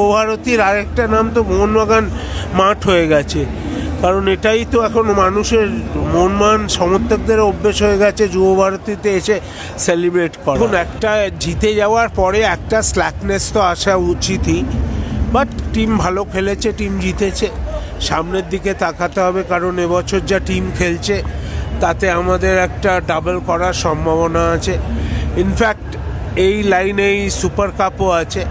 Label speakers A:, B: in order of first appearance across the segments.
A: যুবভারতীর আরেকটা নাম তো মোহনবাগান মাঠ হয়ে গেছে, কারণ এটাই তো এখন মানুষের মনমান সমর্থকদের অভ্যেস হয়ে গেছে যুবভারতীতে এসে সেলিব্রেট করা। এখন একটা জিতে যাওয়ার পরে একটা স্ল্যাকনেস তো আসা উচিতই, বাট টিম ভালো খেলেছে, টিম জিতেছে, সামনের দিকে তাকাতে হবে, কারণ এবছর যা টিম খেলছে তাতে আমাদের একটা ডাবল করার সম্ভাবনা আছে। ইনফ্যাক্ট এই লাইনেই সুপার কাপও আছে।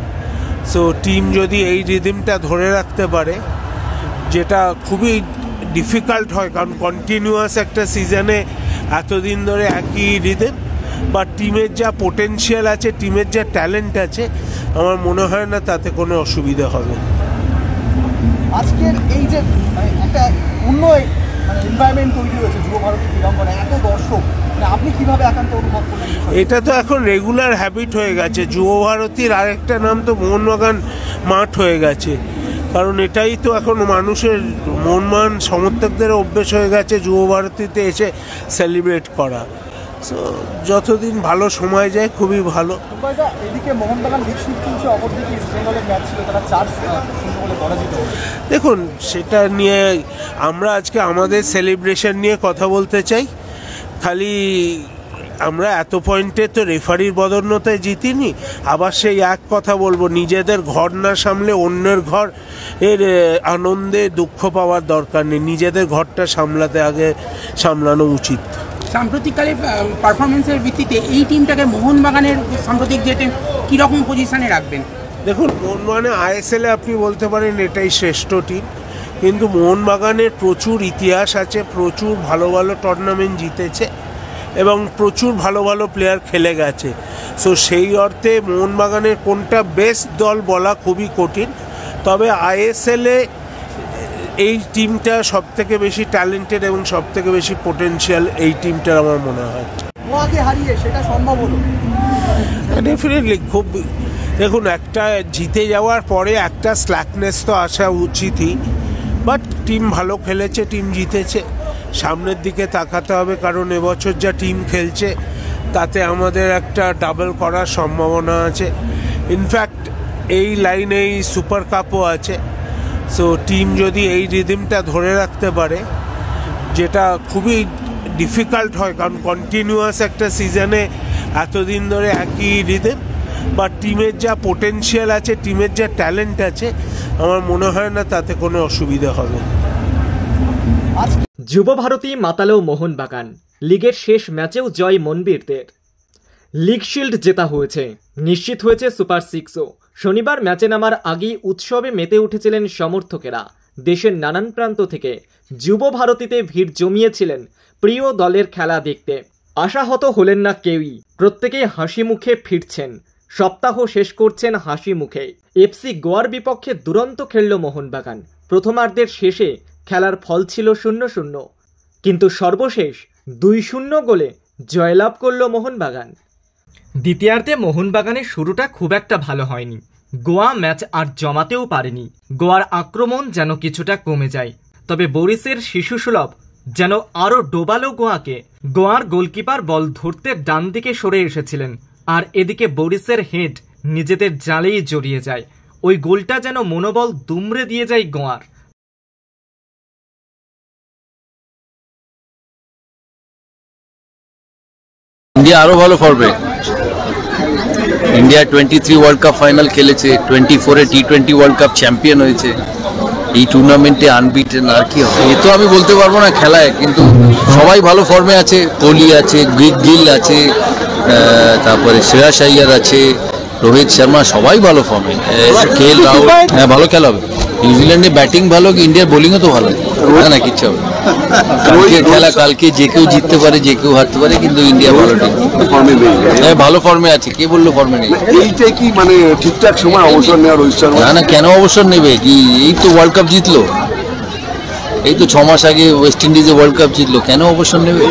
A: সো টিম যদি এই রিদিমটা ধরে রাখতে পারে, যেটা খুবই ডিফিকাল্ট হয়, কারণ কন্টিনিউয়াস একটা সিজনে এতদিন ধরে একই রিদিম, বা টিমের যা পোটেনশিয়াল আছে, টিমের যা ট্যালেন্ট আছে, আমার মনে হয় না তাতে কোনো অসুবিধা হবে।
B: আজকের এই যে একটা অন্য এনভায়রনমেন্ট তৈরি হয়েছে যুবভারতী ক্রীড়াঙ্গনে, এত দর্শক, আপনি কিভাবে একান্ত অনুভব করলেন?
A: এটা তো এখন রেগুলার হ্যাবিট হয়ে গেছে। যুবভারতীর আরেকটা নাম তো মোহনবাগান মাঠ হয়ে গেছে, কারণ এটাই তো এখন মানুষের মনমান সমর্থকদের অভ্যেস হয়ে গেছে যুবভারতীতে এসে সেলিব্রেট করা। সো যতদিন ভালো সময় যায় খুবই ভালো।
B: এদিকে মোহনবাগান লিগ শুরু চলছে, অপরদিকে ইস্ট বেঙ্গলের ম্যাচ ছিল, তারা 4-0 বলে পরাজিত।
A: দেখুন, সেটা নিয়ে আমরা আজকে আমাদের সেলিব্রেশন নিয়ে কথা বলতে চাই। খালি আমরা এত পয়েন্টে তো রেফারির বদন্যতায় জিতিনি, আবার সেই এক কথা বলবো, নিজেদের ঘর না সামলে অন্যের ঘর এর আনন্দে দুঃখ পাওয়ার দরকার নেই, নিজেদের ঘরটা সামলাতে আগে সামলানো উচিত।
C: সাম্প্রতিককালে পারফরমেন্সের ভিত্তিতে এই টিমটাকে মোহনবাগানের সাম্প্রতিক যে টিম কীরকম পজিশনে রাখবেন?
A: দেখুন, মোহনবাগানে আইএসএলে আপনি বলতে পারেন এটাই শ্রেষ্ঠ টিম, কিন্তু মোহনবাগানের প্রচুর ইতিহাস আছে, প্রচুর ভালো ভালো টুর্নামেন্ট জিতেছে এবং প্রচুর ভালো ভালো প্লেয়ার খেলে গেছে। সো সেই অর্থে মোহনবাগানের কোনটা বেস্ট দল বলা খুবই কঠিন, তবে আইএসএলে এই টিমটা সব থেকে বেশি ট্যালেন্টেড এবং সব থেকে বেশি পোটেনশিয়াল এই টিমটার আমার মনে হয়।
B: গোয়াকে হারিয়ে সেটা সম্ভব হলো
A: ডেফিনেটলি। খুব দেখুন, একটা জিতে যাওয়ার পরে একটা স্ল্যাকনেস তো আসা উচিতই, বাট টিম ভালো খেলেছে, টিম জিতেছে, সামনের দিকে তাকাতে হবে, কারণ এবছর যা টিম খেলছে তাতে আমাদের একটা ডাবল করার সম্ভাবনা আছে। ইনফ্যাক্ট এই লাইনেই সুপার কাপও আছে। সো টিম যদি এই রিদিমটা ধরে রাখতে পারে, যেটা খুবই ডিফিকাল্ট হয়, কারণ কন্টিনিউয়াস একটা সিজনে এতদিন ধরে একই রিদিম, বা টিমের যা পোটেনশিয়াল আছে, টিমের যা ট্যালেন্ট আছে, আমার মনে হয় না তাতে কোনো অসুবিধা হবে।
D: যুবভারতী মাতালো মোহনবাগান, লিগের শেষ ম্যাচেও জয় মনবীরদের। লিগ শিল্ড জেতা হয়েছে, নিশ্চিত হয়েছে সুপার সিক্সও। শনিবার ম্যাচে নামার আগেই উৎসবে মেতে উঠেছিলেন সমর্থকেরা। দেশের নানান প্রান্ত থেকে যুবভারতীতে ভিড় জমিয়েছিলেন প্রিয় দলের খেলা দেখতে। আশাহত হলেন না কেউই, প্রত্যেকেই হাসি মুখে ফিরছেন, সপ্তাহ শেষ করছেন হাসি মুখে। এফসি গোয়ার বিপক্ষে দুরন্ত খেলল মোহনবাগান। প্রথমার্ধের শেষে খেলার ফল ছিল 0-0, কিন্তু সর্বশেষ 2-0 গোলে জয়লাভ করল মোহনবাগান। দ্বিতীয়ার্ধে মোহনবাগানের শুরুটা খুব একটা ভালো হয়নি। গোয়া ম্যাচ আর জমাতেও পারেনি। গোয়ার আক্রমণ যেন কিছুটা কমে যায়, তবে বরিসের শিশুসুলভ যেন আরও ডোবালো গোয়াকে। গোয়ার গোলকিপার বল ধরতে ডান দিকে সরে এসেছিলেন, আর এদিকে বরিসের হেড নিজেদের জালেই জড়িয়ে যায়। ওই গোলটা যেন মনোবল দুমড়ে দিয়ে যায় গোয়ার।
E: ইন্ডিয়া আরো ভালো ফর্মে। ইন্ডিয়া 23 ওয়ার্ল্ড কাপ ফাইনাল খেলেছে, 24-এ টি20 ওয়ার্ল্ড কাপ চ্যাম্পিয়ন হয়েছে। এই টুর্নামেন্টে আনবিটেন, আর কি হবে এ তো আমি বলতে পারবো না খেলায়, কিন্তু সবাই ভালো ফর্মে আছে। কোহলি আছে, গিল আছে, তারপরে শ্রেয়াস আইয়ার আছে, রোহিত শর্মা, সবাই ভালো ফর্মে। কেএল রাহুল, হ্যাঁ ভালো খেলা হবে। নিউজিল্যান্ডে ব্যাটিং ভালো, ইন্ডিয়ার বোলিংও তো ভালো, না কিচ্ছু হবে। কালকে খেলা, কালকে যে কেউ জিততে পারে, যে কেউ হারতে পারে, কিন্তু ইন্ডিয়া ভালো টিম, হ্যাঁ ভালো ফর্মে আছে। কে বললো ফর্মে নেই?
F: এইটাই কি মানে ঠিকঠাক সময় অবসর নেওয়ার?
E: না না, কেন অবসর নেবে? কি এই তো ওয়ার্ল্ড কাপ জিতলো, এই তো 6 মাস আগে ওয়েস্ট ইন্ডিজে ওয়ার্ল্ড কাপ জিতলো, কেন অবসর নেবে?